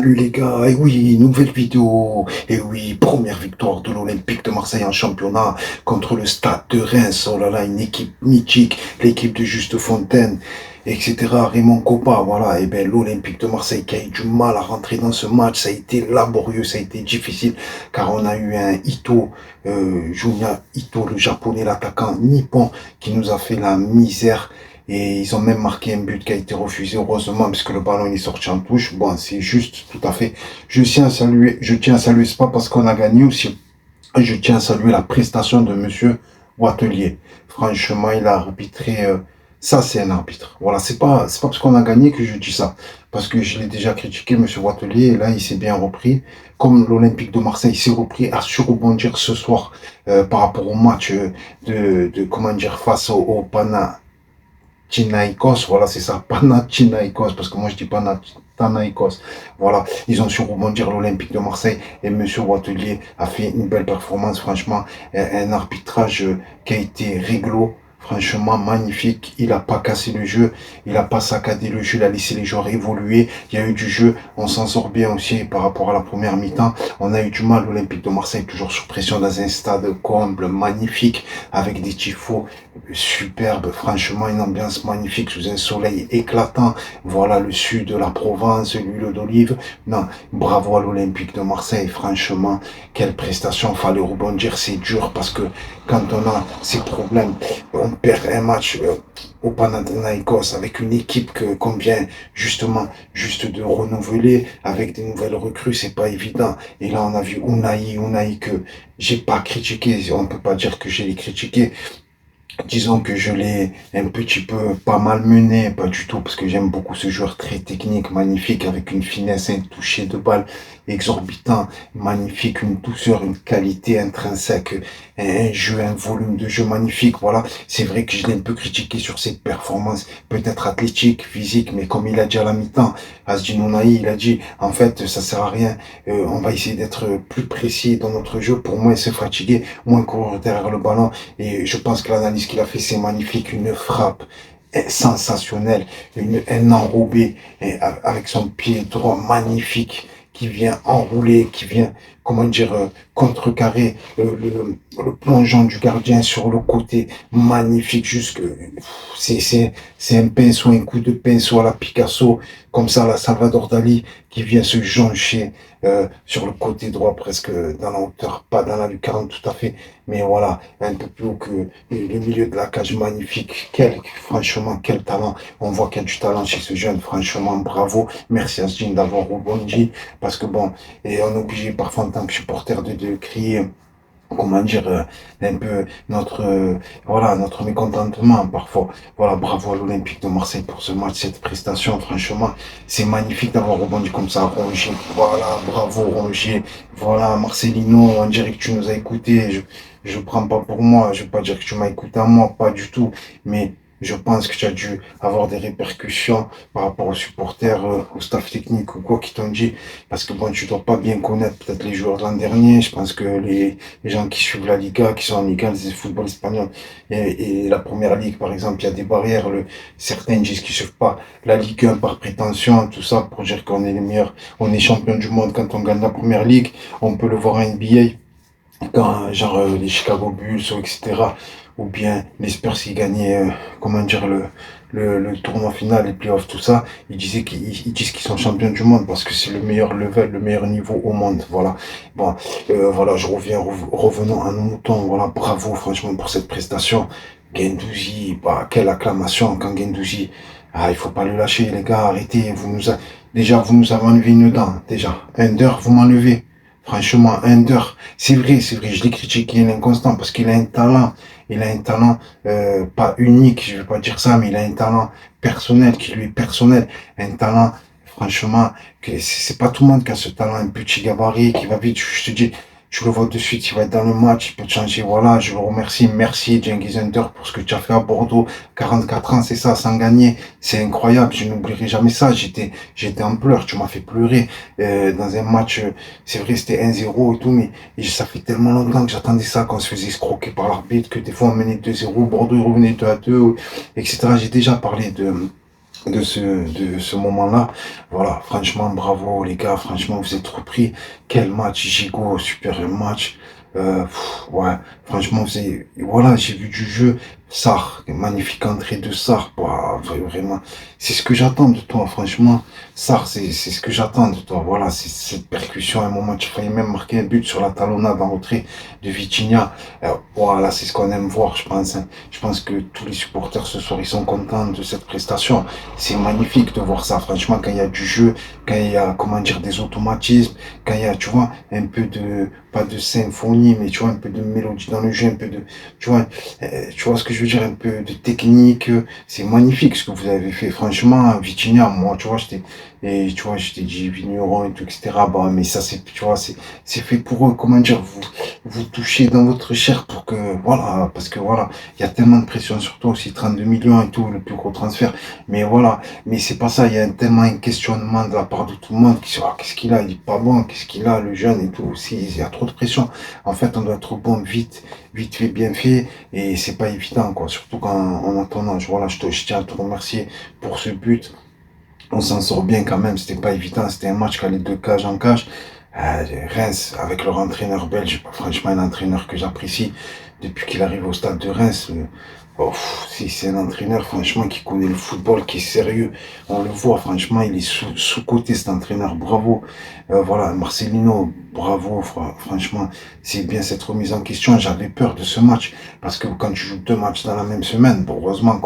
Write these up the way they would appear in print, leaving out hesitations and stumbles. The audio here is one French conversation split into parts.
Salut les gars, et oui, nouvelle vidéo, et oui, première victoire de l'Olympique de Marseille en championnat contre le Stade de Reims, oh là là, une équipe mythique, l'équipe de Juste Fontaine, etc. Raymond Kopa, voilà, et bien l'Olympique de Marseille qui a eu du mal à rentrer dans ce match, ça a été laborieux, ça a été difficile, car on a eu un Ito, Junya Ito, le japonais, l'attaquant nippon, qui nous a fait la misère. Et ils ont même marqué un but qui a été refusé, heureusement, parce que le ballon il est sorti en touche. Bon, c'est juste, tout à fait. Je tiens à saluer, c'est pas parce qu'on a gagné aussi. Je tiens à saluer la prestation de monsieur Wattelier. Franchement, il a arbitré, ça c'est un arbitre. Voilà, c'est pas parce qu'on a gagné que je dis ça. Parce que je l'ai déjà critiqué, monsieur Wattelier, et là, il s'est bien repris. Comme l'Olympique de Marseille s'est repris, a su rebondir ce soir, par rapport au match comment dire, face au Pana. Panathinaikos, voilà, c'est ça, Panathinaikos, parce que moi je dis Panathinaikos. Voilà, ils ont su rebondir l'Olympique de Marseille et Monsieur Wattelier a fait une belle performance, franchement, un arbitrage qui a été réglo, franchement magnifique. Il a pas cassé le jeu, il a pas saccadé le jeu, il a laissé les joueurs évoluer. Il y a eu du jeu, on s'en sort bien aussi par rapport à la première mi-temps. On a eu du mal, l'Olympique de Marseille, toujours sous pression dans un stade comble, magnifique, avec des tifos superbe, franchement une ambiance magnifique sous un soleil éclatant. Voilà le sud de la Provence, l'huile d'olive. Non, bravo à l'Olympique de Marseille, franchement, quelle prestation, fallait rebondir, c'est dur parce que quand on a ces problèmes, on perd un match au Panathinaikos avec une équipe qu'on vient justement juste de renouveler avec des nouvelles recrues, c'est pas évident. Et là, on a vu Unai que j'ai pas critiqué, on peut pas dire que j'ai les critiqué. Disons que je l'ai un petit peu pas mal mené, pas du tout, parce que j'aime beaucoup ce joueur très technique, magnifique, avec une finesse, un toucher de balle exorbitant, magnifique, une douceur, une qualité intrinsèque, un jeu, un volume de jeu magnifique. Voilà, c'est vrai que je l'ai un peu critiqué sur ses performances, peut-être athlétiques, physiques, mais comme il a dit à la mi-temps, Asdin Ounahi, il a dit, en fait, ça sert à rien, on va essayer d'être plus précis dans notre jeu pour moins se fatiguer, moins courir derrière le ballon. Et je pense que l'analyse qu'il a fait, c'est magnifique. Une frappe sensationnelle, un enrobé avec son pied droit magnifique qui vient enrouler, qui vient, comment dire, contrecarrer le plongeon du gardien sur le côté. Magnifique, juste que c'est un pinceau, un coup de pinceau à la Picasso, comme ça, la Salvador Dali, qui vient se joncher sur le côté droit, presque dans la hauteur, pas dans la lucarne tout à fait, mais voilà, un peu plus haut que le milieu de la cage, magnifique. Franchement, quel talent. On voit qu'il y a du talent chez ce jeune. Franchement, bravo. Merci à Asdin d'avoir rebondi. Parce que bon, et on est obligé parfois en tant que supporter de crier, comment dire, un peu voilà, notre mécontentement parfois. Voilà, bravo à l'Olympique de Marseille pour ce match, cette prestation. Franchement, c'est magnifique d'avoir rebondi comme ça, Rongier. Voilà, bravo Rongier. Voilà, Marcelino, on dirait que tu nous as écoutés. Je prends pas pour moi, je veux pas dire que tu m'as écouté à moi, pas du tout. Mais je pense que tu as dû avoir des répercussions par rapport aux supporters, au staff technique ou quoi qui t'ont dit. Parce que bon, tu dois pas bien connaître peut-être les joueurs de l'an dernier. Je pense que les gens qui suivent la Liga, qui sont en Liga, le football espagnol et la première ligue, par exemple, il y a des barrières. Certains disent qu'ils suivent pas la Ligue 1 par prétention, tout ça pour dire qu'on est les meilleurs, on est champion du monde quand on gagne la première ligue. On peut le voir en NBA, quand, genre, les Chicago Bulls, ou etc. Ou bien les Spurs qui gagnaient, comment dire, le tournoi final, les playoffs, tout ça, ils disent qu'ils sont champions du monde parce que c'est le meilleur level, le meilleur niveau au monde. Voilà. Bon, voilà, revenons à nos moutons. Voilà, bravo, franchement, pour cette prestation. Guendouzi, bah, quelle acclamation quand Guendouzi. Ah, il faut pas le lâcher, les gars, arrêtez. Déjà, vous nous avez enlevé une dent, déjà. Under, vous m'enlevez. Franchement, Under, c'est vrai, je l'ai critiqué, il est inconstant parce qu'il a un talent. Il a un talent pas unique, je vais pas dire ça, mais il a un talent personnel qui lui est personnel. Un talent, franchement, que c'est pas tout le monde qui a ce talent, un petit gabarit qui va vite. Je te dis, tu le vois de suite, il va être dans le match, il peut te changer. Voilà, je le remercie. Merci, Cengiz Under, pour ce que tu as fait à Bordeaux. 44 ans, c'est ça, sans gagner. C'est incroyable, je n'oublierai jamais ça. J'étais en pleurs, tu m'as fait pleurer dans un match. C'est vrai, c'était 1-0 et tout, mais ça fait tellement longtemps que j'attendais ça, qu'on se faisait escroquer par l'arbitre, que des fois on menait 2-0, Bordeaux revenait 2-2, etc. J'ai déjà parlé de ce moment-là. Voilà, franchement, bravo les gars, franchement, vous êtes repris. Quel match, Gigot, super match. Ouais, franchement, voilà, j'ai vu du jeu. Sarr, magnifique entrée de Sarr. Bah, vraiment, c'est ce que j'attends de toi, franchement. Sarr, c'est ce que j'attends de toi. Voilà, c'est cette percussion. À un moment, tu failli même marquer un but sur la talonnade en retrait de Vitinha. Voilà, c'est ce qu'on aime voir, je pense, hein. Je pense que tous les supporters ce soir, ils sont contents de cette prestation. C'est magnifique de voir ça, franchement, quand il y a du jeu, quand il y a, comment dire, des automatismes, quand il y a, tu vois, un peu de, pas de symphonie, mais tu vois, un peu de mélodie dans le jeu, un peu de, tu vois ce que je veux dire, un peu de technique. C'est magnifique ce que vous avez fait, franchement, Vitinha, moi, tu vois, j'étais dit vigneron et tout, etc. Bah, mais ça, tu vois, c'est fait pour eux, comment dire, vous touchez dans votre chair pour que, voilà, parce que voilà, il y a tellement de pression sur toi aussi, 32 millions et tout, le plus gros transfert. Mais voilà, mais c'est pas ça, il y a tellement un questionnement de la part de tout le monde qui se dit, ah, qu'est-ce qu'il a, il est pas bon, qu'est-ce qu'il a, le jeune et tout aussi, il y a trop de pression. En fait, on doit être bon vite, vite fait, bien fait, et c'est pas évident, quoi, surtout quand on a ton âge. Voilà, je tiens à te remercier pour ce but. On s'en sort bien quand même, c'était pas évident, c'était un match qui allait de cage en cage. Reims, avec leur entraîneur belge, franchement un entraîneur que j'apprécie depuis qu'il arrive au stade de Reims. Si c'est un entraîneur, franchement, qui connaît le football, qui est sérieux. On le voit, franchement, il est sous-coté, cet entraîneur. Bravo. Voilà, Marcelino, bravo. Franchement, c'est bien cette remise en question. J'avais peur de ce match. Parce que quand tu joues deux matchs dans la même semaine, bon, heureusement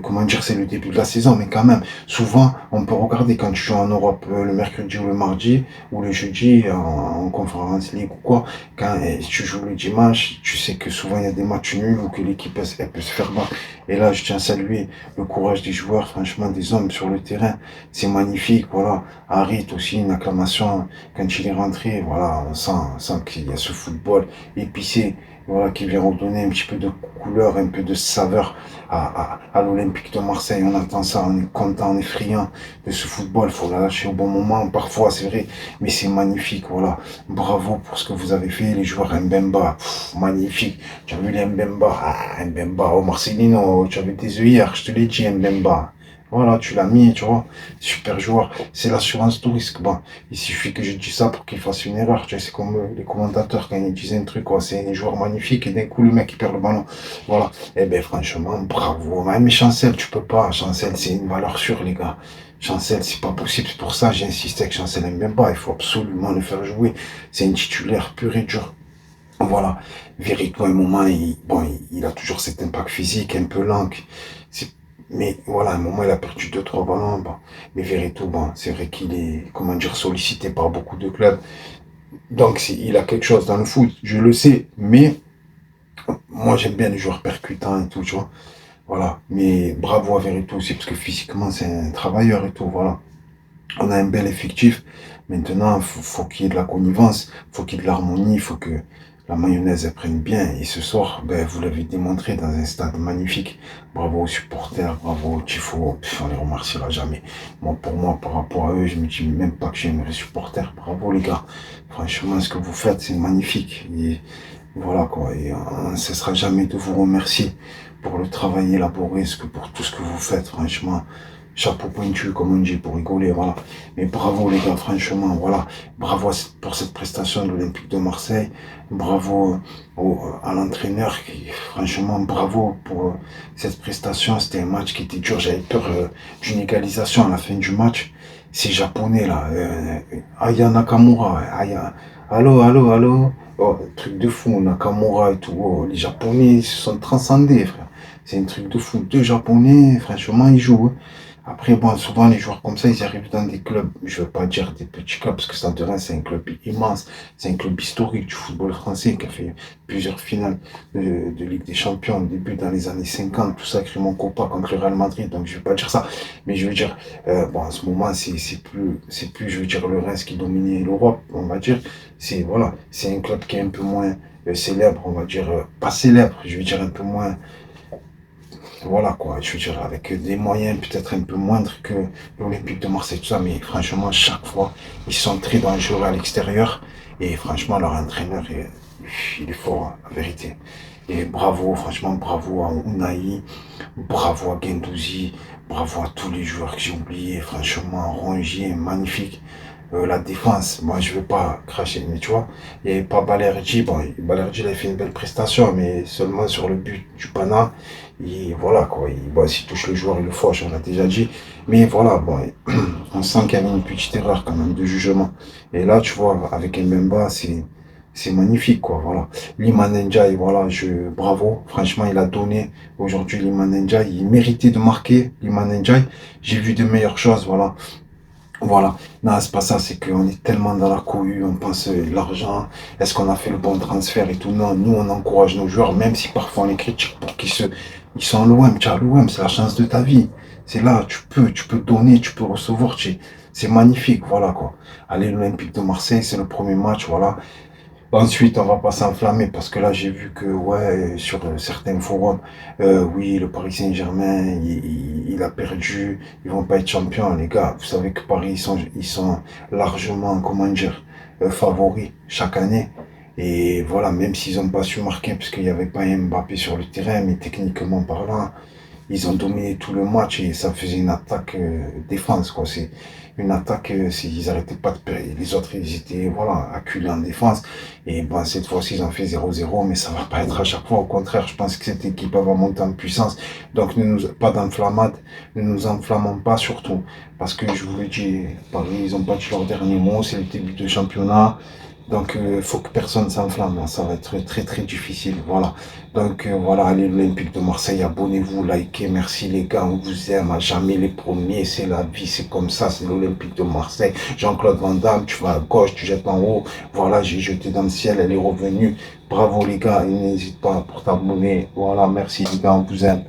comment dire, c'est le début de la saison, mais quand même, souvent, on peut regarder quand tu joues en Europe le mercredi ou le mardi, ou le jeudi, en conférence ligue ou quoi, quand tu joues le dimanche, tu sais que souvent il y a des matchs nuls ou que l'équipe elle peut se faire battre. Et là, je tiens à saluer le courage des joueurs, franchement, des hommes sur le terrain. C'est magnifique, voilà. Harit aussi, une acclamation quand il est rentré, voilà, on sent qu'il y a ce football épicé, voilà, qui vient redonner un petit peu de couleur, un peu de saveur à l'Olympique de Marseille. On attend ça, on est content, on est friand de ce football. Il faut la lâcher au bon moment, parfois, c'est vrai, mais c'est magnifique, voilà. Bravo pour ce que vous avez fait, les joueurs Mbemba, magnifique. Tu as vu les Mbemba, Mbemba, oh Marcelino, tu avais tes œillères, je te l'ai dit, Mbemba. Voilà, tu l'as mis, tu vois. Super joueur. C'est l'assurance tout risque. Bon, il suffit que je dise ça pour qu'il fasse une erreur. Tu vois, c'est comme les commentateurs quand ils disent un truc, quoi. C'est un joueur magnifique et d'un coup, le mec, il perd le ballon. Voilà. Eh ben, franchement, bravo. Mais Chancel, tu peux pas. Chancel, c'est une valeur sûre, les gars. Chancel, c'est pas possible. C'est pour ça que j'ai insisté avec Chancel Mbemba. Il faut absolument le faire jouer. C'est un titulaire pur et dur. Voilà. Vérito, à un moment, il a toujours cet impact physique un peu lent. Mais voilà, à un moment, il a perdu deux, trois ballons. Bon. Mais Verretou, bon, c'est vrai qu'il est, comment dire, sollicité par beaucoup de clubs. Donc, il a quelque chose dans le foot, je le sais. Mais moi, j'aime bien les joueurs percutants et tout, tu vois. Voilà. Mais bravo à Verretou aussi, parce que physiquement, c'est un travailleur et tout. Voilà. On a un bel effectif. Maintenant, faut qu'il y ait de la connivence, faut qu'il y ait de l'harmonie, il faut que la mayonnaise elle prenne bien. Et ce soir, ben, vous l'avez démontré dans un stade magnifique. Bravo aux supporters, bravo aux tifos. On les remerciera jamais. Moi, pour moi, par rapport à eux, je me dis même pas que j'aimerais supporter. Bravo les gars. Franchement, ce que vous faites, c'est magnifique. Et voilà quoi. Et on ne cessera jamais de vous remercier pour le travail élaboré, pour tout ce que vous faites, franchement. Chapeau pointu, comme on dit, pour rigoler, voilà. Mais bravo les gars, franchement, voilà. Bravo pour cette prestation de l'Olympique de Marseille. Bravo à l'entraîneur, franchement, bravo pour cette prestation. C'était un match qui était dur. J'avais peur d'une égalisation à la fin du match. Ces japonais là, Aya Nakamura, Aya, allô, allô, allô. Oh, truc de fou, Nakamura et tout. Oh, les japonais ils se sont transcendés, frère. C'est un truc de fou. Deux japonais, franchement, ils jouent, hein. Après, bon, souvent, les joueurs comme ça, ils arrivent dans des clubs, je veux pas dire des petits clubs, parce que Stade de Reims, c'est un club immense. C'est un club historique du football français qui a fait plusieurs finales de Ligue des Champions au début dans les années 50, tout ça, Crémon Copa contre le Real Madrid. Donc, je veux pas dire ça. Mais je veux dire, bon, en ce moment, c'est plus, je veux dire, le Reims qui dominait l'Europe, on va dire. Voilà, c'est un club qui est un peu moins célèbre, on va dire, pas célèbre, je veux dire un peu moins, voilà quoi, je veux dire, avec des moyens peut-être un peu moindres que l'Olympique de Marseille, tout ça, mais franchement, chaque fois, ils sont très dangereux à l'extérieur, et franchement, leur entraîneur, il est fort, en vérité. Et bravo, franchement, bravo à Unai, bravo à Guendouzi, bravo à tous les joueurs que j'ai oubliés. Franchement, Rongier, magnifique. La défense, moi je veux pas cracher, mais tu vois, il n'y avait pas Balerji. Bon, Balerji il a fait une belle prestation, mais seulement sur le but du Pana. Et voilà quoi, bon, s'il touche le joueur, il le fauche, on l'a déjà dit. Mais voilà, bon, on sent qu'il y avait une petite erreur quand même de jugement. Et là, tu vois, avec Mbemba, c'est magnifique quoi, voilà. Liman Ndiaye, voilà, bravo, franchement, il a donné aujourd'hui. Liman Ndiaye, il méritait de marquer. Liman Ndiaye, j'ai vu de meilleures choses, voilà. Voilà. Non, c'est pas ça, c'est qu'on est tellement dans la cohue, on pense l'argent, est-ce qu'on a fait le bon transfert et tout. Non, nous, on encourage nos joueurs, même si parfois on les critique pour ils sont à l'OM. Tu es à l'OM, c'est la chance de ta vie. C'est là, tu peux donner, tu peux recevoir, c'est magnifique, voilà, quoi. Allez, l'Olympique de Marseille, c'est le premier match, voilà. Ensuite, on va pas s'enflammer parce que là, j'ai vu que, ouais, sur certains forums, oui, le Paris Saint-Germain, il a perdu, ils vont pas être champions, les gars. Vous savez que Paris, ils sont largement, comment dire, favoris chaque année. Et voilà, même s'ils ont pas su marquer parce qu'il y avait pas Mbappé sur le terrain, mais techniquement parlant, ils ont dominé tout le match et ça faisait une attaque défense, quoi. C'est une attaque, ils arrêtaient pas de perdre. Les autres, ils étaient, voilà, acculés en défense. Et bon, cette fois-ci, ils ont fait 0-0, mais ça va pas être à chaque fois. Au contraire, je pense que cette équipe va monter en puissance. Donc, pas d'enflammade, ne nous enflammons pas surtout. Parce que je vous le dis, Paris, ils ont pas dit leur dernier mot, c'est le début du championnat. Donc, il faut que personne s'enflamme. Ça va être très, très difficile. Voilà. Donc, voilà, allez, l'Olympique de Marseille, abonnez-vous, likez. Merci les gars, on vous aime. À jamais les premiers. C'est la vie, c'est comme ça. C'est l'Olympique de Marseille. Jean-Claude Van Damme, tu vas à gauche, tu jettes en haut. Voilà, j'ai jeté dans le ciel, elle est revenue. Bravo les gars, et n'hésite pas pour t'abonner. Voilà, merci les gars, on vous aime.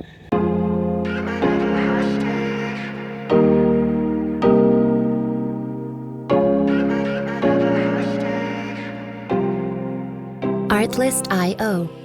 Artlist.io